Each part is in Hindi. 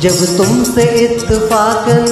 जब तुमसे इत्तफाकन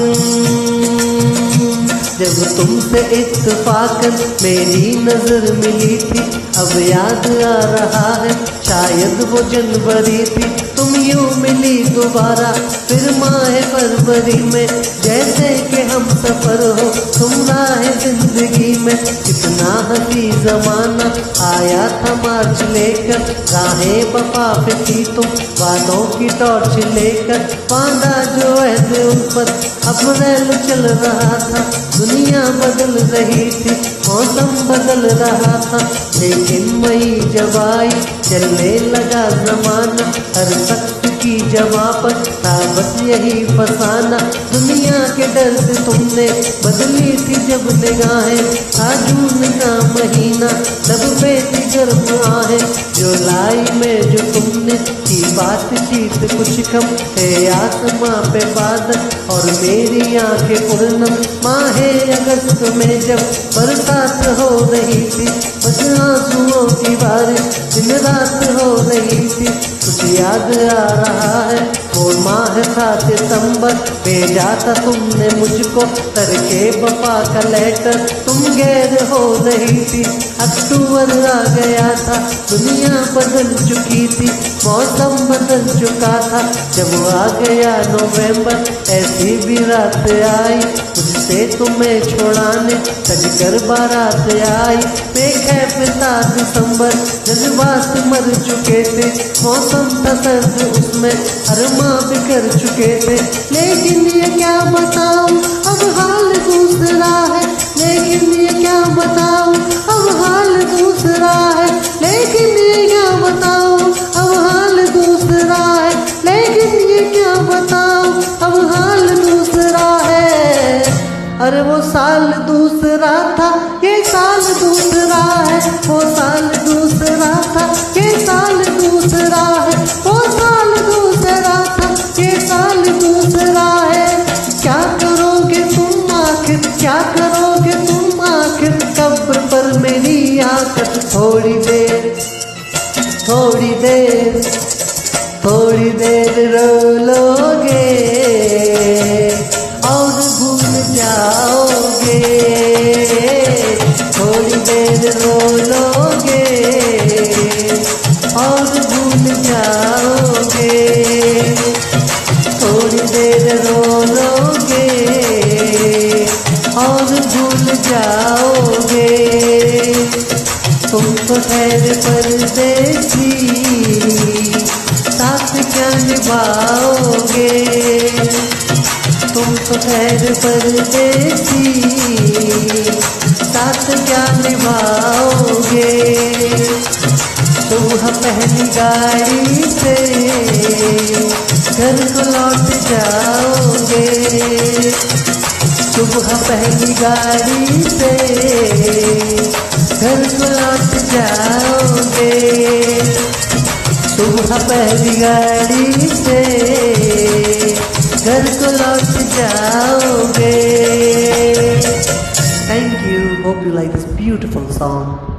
मेरी नजर मिली थी, अब याद आ रहा है शायद वो जनवरी थी। तुम यूं मिली दोबारा फिर माह फरवरी में, जैसे कि हम सफर हो तुम राह जिंदगी में। कितना हंसी जमाना आया था मार्च लेकर, राहें वफा पे थी तुम वादों की टॉर्च लेकर। बांधा जो ऐसे उल्फत अप्रैल चल रहा था, दुनिया बदल रही थी, मौसम बदल रहा था। लेकिन मई जब आई चलने लगा जमाना, हर शख्स की जवां पर था बस यही फसाना। दुनिया के डर से तुमने बदली थी जब निगाहें, था जून का महीना तब पे थी गर्म आहें। जुलाई में जो तुमने की बातचीत कुछ कम थे, आसमां पे बादल और मेरी आंखें पूर्णम। माहे अगस्त में जब बरसात हो रही थी, बस आंसुओं की बारिश दिन रात हो रही थी। कुछ याद आ रहा है वो माह था सितंबर, भेजा था तुमने मुझको करके वफा का लेटर। तुम गैर हो रही थी, अक्टूबर आ गया था, दुनिया बदल चुकी थी, मौसम बदल चुका था। जब आ गया नवंबर ऐसी भी रात आई, तुझसे तुम्हें छोड़ाने सजकर बारात आई। बेखैफता दिसंबर जज्बात मर चुके थे, मौसम था सर्द उसमें अरमा बिखर चुके थे। लेकिन ये क्या बताऊं अब हाल दूसरा है, लेकिन ये क्या बताऊं अब हाल दूसरा है, लेकिन ये क्या बताऊं अब हाल दूसरा है, लेकिन ये क्या बताऊं अब हाल दूसरा है। अरे वो साल दूसरा था, ये साल दूसरा है, वो साल दूसरा था, ये साल दूसरा है, वो साल दूसरा था, ये साल दूसरा है। क्या करोगे तुम आखिर, क्या करोगे तुम आखिर, कब्र पर मेरी आकर थोड़ी देर थोड़ी देर थोड़ी देर रो लोगे और भूल जाओगे, थोड़ी देर रो लोगे और भूल जाओगे, थोड़ी देर रो लोगे और भूल जाओगे। तुम तो खैर परदेसी, साथ क्या निभाओगे, तुम तो खैर परदेसी, साथ क्या निभाओगे। सुबह पहली गाड़ी से घर को लौट जाओगे, सुबह पहली गाड़ी से घर को लौट जाओगे, सुबह पहली गाड़ी से घर को लौट जाओगे। Thank you. Hope you like this beautiful song.